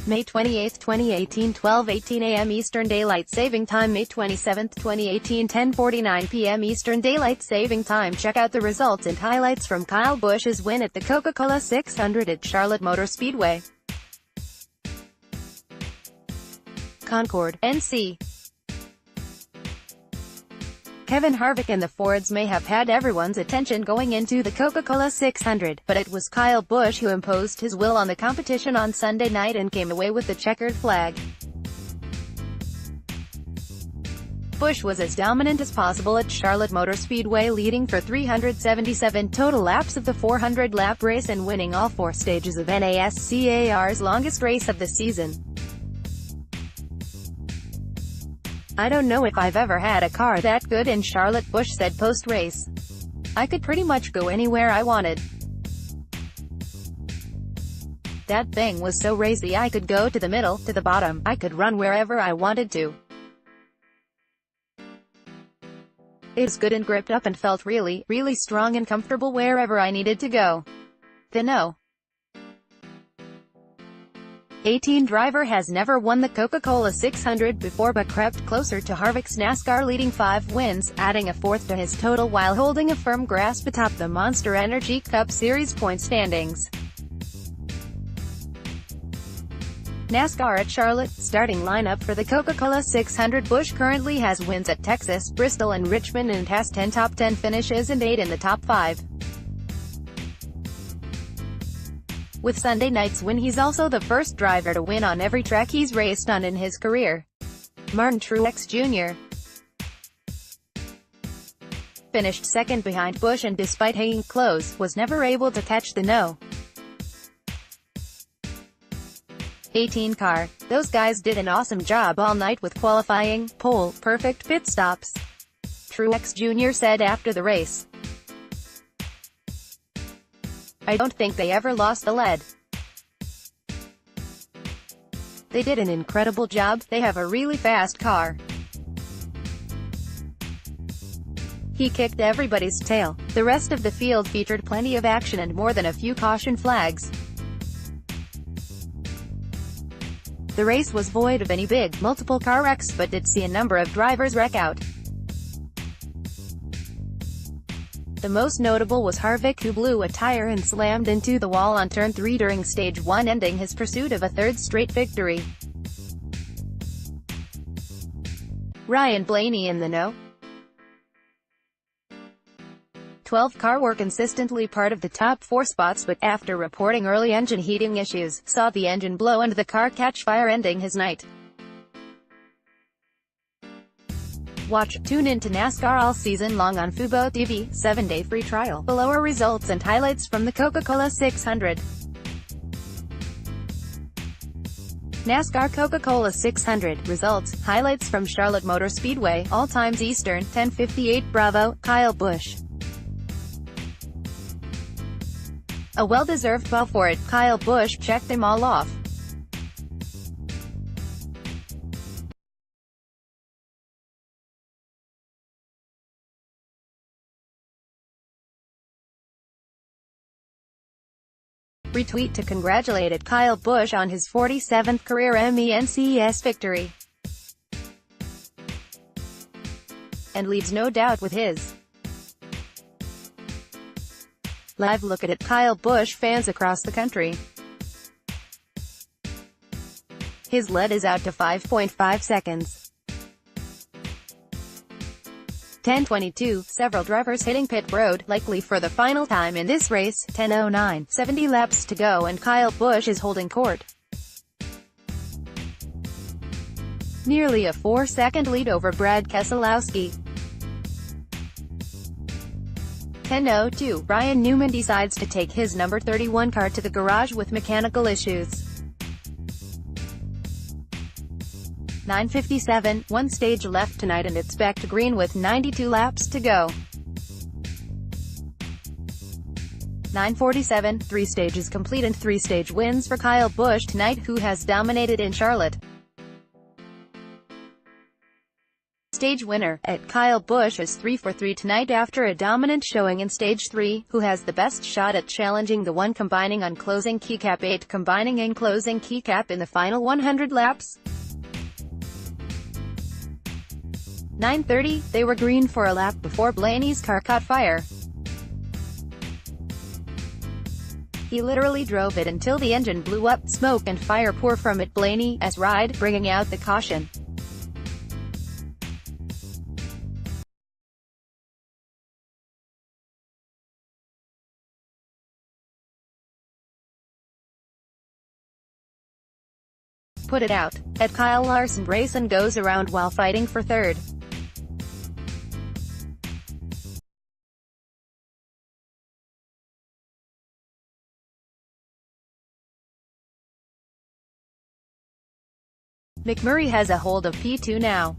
May 28, 2018 12:18 a.m. Eastern Daylight Saving Time. May 27, 2018 10:49 p.m. Eastern Daylight Saving Time. Check out the results and highlights from Kyle Busch's win at the Coca-Cola 600 at Charlotte Motor Speedway. Concord, NC. Kevin Harvick and the Fords may have had everyone's attention going into the Coca-Cola 600, but it was Kyle Busch who imposed his will on the competition on Sunday night and came away with the checkered flag. Busch was as dominant as possible at Charlotte Motor Speedway, leading for 377 total laps of the 400-lap race and winning all 4 stages of NASCAR's longest race of the season. "I don't know if I've ever had a car that good in Charlotte," Busch said post-race. "I could pretty much go anywhere I wanted. That thing was so racy. I could go to the middle, to the bottom, I could run wherever I wanted to. It was good and gripped up and felt really, really strong and comfortable wherever I needed to go." The No. 18 driver has never won the Coca-Cola 600 before but crept closer to Harvick's NASCAR-leading 5 wins, adding a 4th to his total while holding a firm grasp atop the Monster Energy Cup Series point standings. NASCAR at Charlotte. Starting lineup for the Coca-Cola 600. Busch currently has wins at Texas, Bristol and Richmond and has 10 top 10 finishes and 8 in the top 5. With Sunday night's win, he's also the first driver to win on every track he's raced on in his career. Martin Truex Jr. finished second behind Busch and, despite hanging close, was never able to catch the No. 18 car. "Those guys did an awesome job all night with qualifying, pole, perfect pit stops," Truex Jr. said after the race. "I don't think they ever lost the lead. They did an incredible job. They have a really fast car." He kicked everybody's tail. The rest of the field featured plenty of action and more than a few caution flags. The race was void of any big, multiple car wrecks, but did see a number of drivers wreck out. The most notable was Harvick, who blew a tire and slammed into the wall on turn 3 during stage 1, ending his pursuit of a 3rd straight victory. Ryan Blaney in the No. 12 car were consistently part of the top 4 spots, but after reporting early engine heating issues, saw the engine blow and the car catch fire, ending his night. Tune in to NASCAR all season long on Fubo TV, 7-day free trial. Below are results and highlights from the Coca-Cola 600. NASCAR Coca-Cola 600. Results, highlights from Charlotte Motor Speedway. All times Eastern, 10:58 Bravo, Kyle Busch. A well-deserved bow for it. Kyle Busch checked them all off. Retweet to congratulated Kyle Busch on his 47th career MENCS victory. And leaves no doubt with his live look at it. Kyle Busch fans across the country. His lead is out to 5.5 seconds. 10:22, several drivers hitting pit road, likely for the final time in this race. 10:09, 70 laps to go and Kyle Busch is holding court. Nearly a 4-second lead over Brad Keselowski. 10:02, Ryan Newman decides to take his number 31 car to the garage with mechanical issues. 9:57, 1 stage left tonight and it's back to green with 92 laps to go. 9:47, 3 stages complete and 3 stage wins for Kyle Busch tonight, who has dominated in Charlotte. Stage winner, at Kyle Busch is 3 for 3 tonight after a dominant showing in Stage 3, who has the best shot at challenging the one combining on closing keycap 8 combining in closing keycap in the final 100 laps. 9:30, they were green for a lap before Blaney's car caught fire. He literally drove it until the engine blew up, smoke and fire pour from it. Blaney's ride, bringing out the caution. Put it out, at Kyle Larson. Racing goes around while fighting for third. McMurray has a hold of P2 now.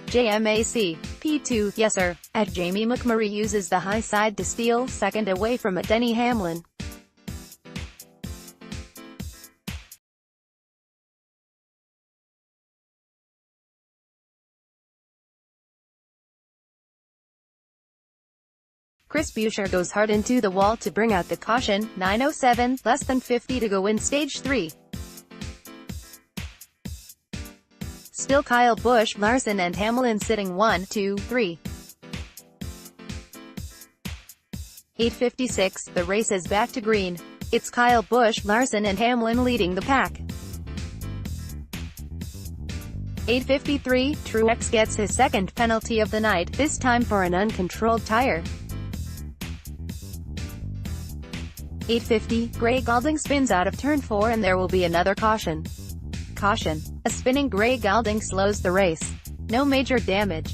JMAC, P2, yes sir, at Jamie McMurray uses the high side to steal second away from Denny Hamlin. Chris Buescher goes hard into the wall to bring out the caution. 9:07, less than 50 to go in Stage 3. Still Kyle Busch, Larson and Hamlin sitting 1, 2, 3. 8:56, the race is back to green. It's Kyle Busch, Larson and Hamlin leading the pack. 8:53, Truex gets his second penalty of the night, this time for an uncontrolled tire. 8:50, Gray Galding spins out of turn 4 and there will be another caution. Caution. A spinning Gray Galding slows the race. No major damage.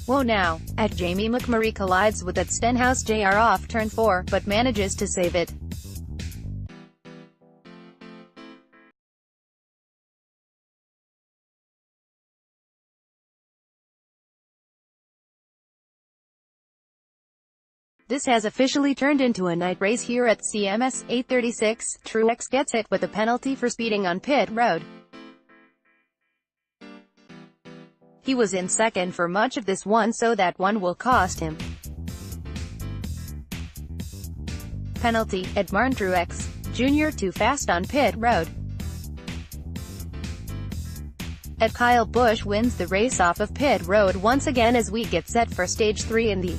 Whoa now, at Jamie McMurray collides with at Stenhouse Jr. off turn 4, but manages to save it. This has officially turned into a night race here at CMS. 8:36, Truex gets hit with a penalty for speeding on pit road. He was in second for much of this one, so that one will cost him. Penalty, at Martin Truex Jr. too fast on pit road. At Kyle Busch wins the race off of pit road once again as we get set for Stage 3 in the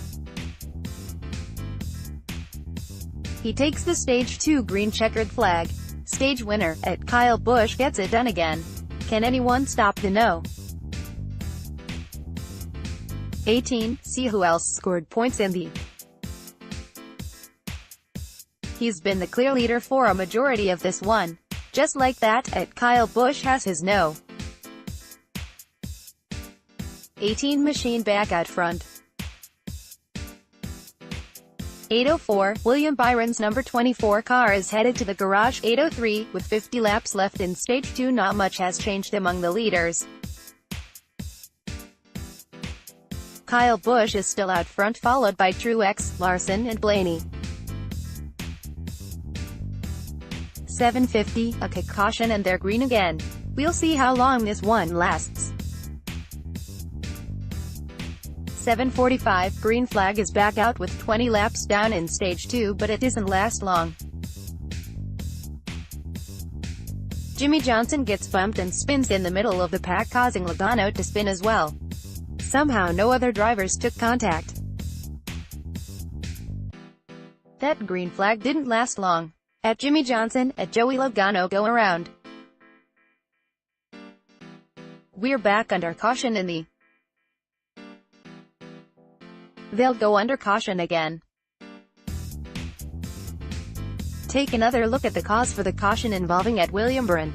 He takes the Stage 2 green checkered flag. Stage winner, at Kyle Busch gets it done again. Can anyone stop the no? 18, see who else scored points in the He's been the clear leader for a majority of this one. Just like that, at Kyle Busch has his no. 18, machine back out front. 8:04, William Byron's number 24 car is headed to the garage. 8:03, with 50 laps left in Stage 2, not much has changed among the leaders. Kyle Busch is still out front, followed by Truex, Larson and Blaney. 7:50, a kick caution and they're green again. We'll see how long this one lasts. 7:45, green flag is back out with 20 laps down in Stage 2, but it doesn't last long. Jimmy Johnson gets bumped and spins in the middle of the pack, causing Logano to spin as well. Somehow no other drivers took contact. That green flag didn't last long. At Jimmy Johnson, at Joey Logano go around. We're back under caution in the They'll go under caution again. Take another look at the cause for the caution involving at William Byron.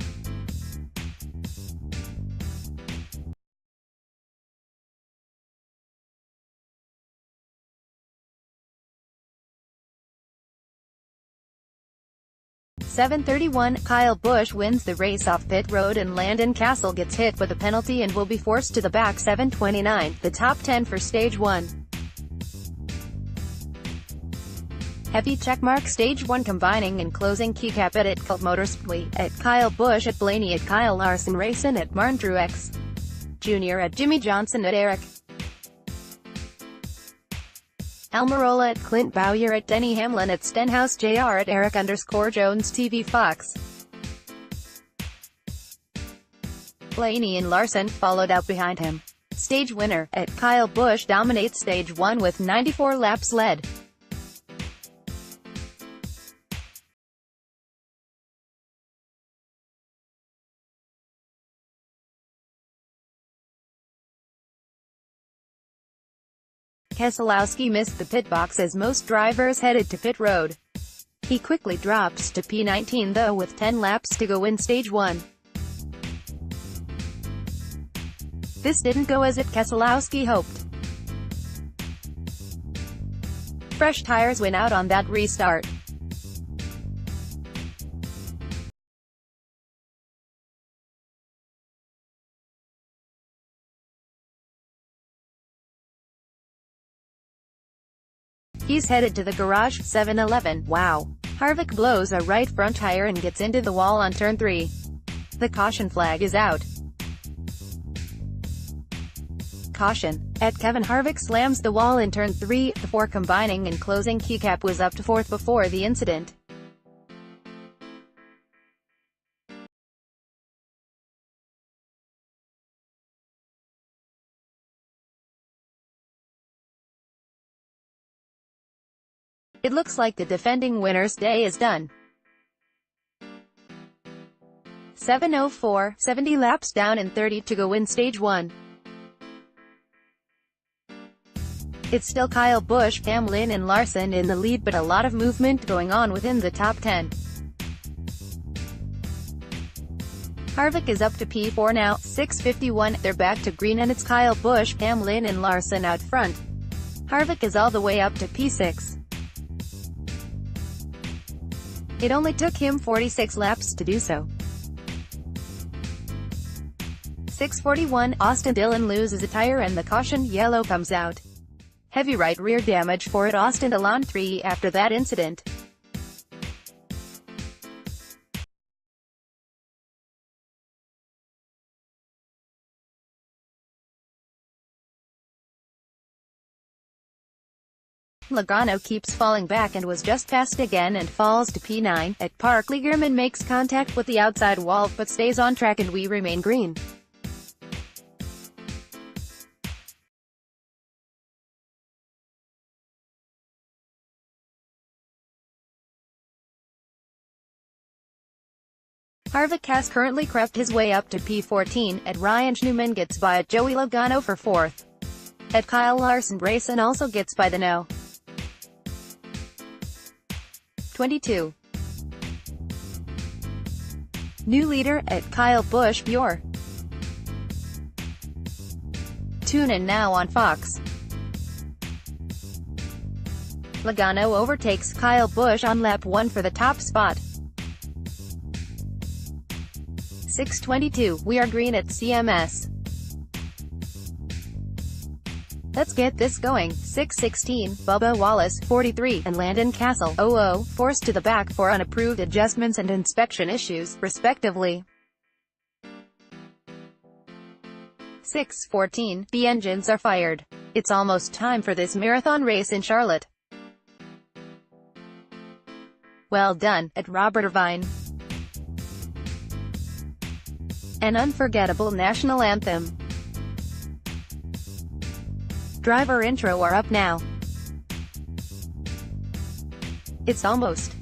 7:31, Kyle Busch wins the race off pit road and Landon Cassill gets hit with a penalty and will be forced to the back. 7:29, the top 10 for Stage 1. Heavy checkmark Stage 1 combining and closing keycap at Charlotte Motor Speedway, at Kyle Busch at Blaney, at Kyle Larson Racing, at Martin Truex Jr., at Jimmy Johnson, at Eric Almirola, at Clint Bowyer, at Denny Hamlin, at Stenhouse Jr., at Eric_Jones TV Fox. Blaney and Larson followed out behind him. Stage winner, at Kyle Busch dominates Stage 1 with 94 laps led. Keselowski missed the pit box as most drivers headed to pit road. He quickly drops to P19 though with 10 laps to go in Stage 1. This didn't go as Keselowski hoped. Fresh tires went out on that restart. He's headed to the garage. 7-11, wow. Harvick blows a right front tire and gets into the wall on turn 3. The caution flag is out. Caution. At Kevin Harvick slams the wall in turn 3. The 4 combining and closing keycap was up to 4th before the incident. It looks like the defending winner's day is done. 7:04, 70 laps down and 30 to go in Stage 1. It's still Kyle Busch, Hamlin and Larson in the lead, but a lot of movement going on within the top 10. Harvick is up to P4 now. 6:51, they're back to green and it's Kyle Busch, Hamlin and Larson out front. Harvick is all the way up to P6. It only took him 46 laps to do so. 6:41, Austin Dillon loses a tire and the caution yellow comes out. Heavy right rear damage for Austin Dillon 3 after that incident. Logano keeps falling back and was just passed again and falls to P9. At Park, Lieberman makes contact with the outside wall but stays on track and we remain green. Harvick has currently crept his way up to P14, at Ryan Newman gets by at Joey Logano for 4th. At Kyle Larson Racing also gets by the No. 22. New leader, at Kyle Busch Pure. Tune in now on Fox. Logano overtakes Kyle Busch on lap 1 for the top spot. 6:22, we are green at CMS. Let's get this going. 6:16, Bubba Wallace, 43, and Landon Cassill, 00, forced to the back for unapproved adjustments and inspection issues, respectively. 6:14, the engines are fired. It's almost time for this marathon race in Charlotte. Well done, at Robert Irvine. An unforgettable national anthem. Driver intro are up now. It's almost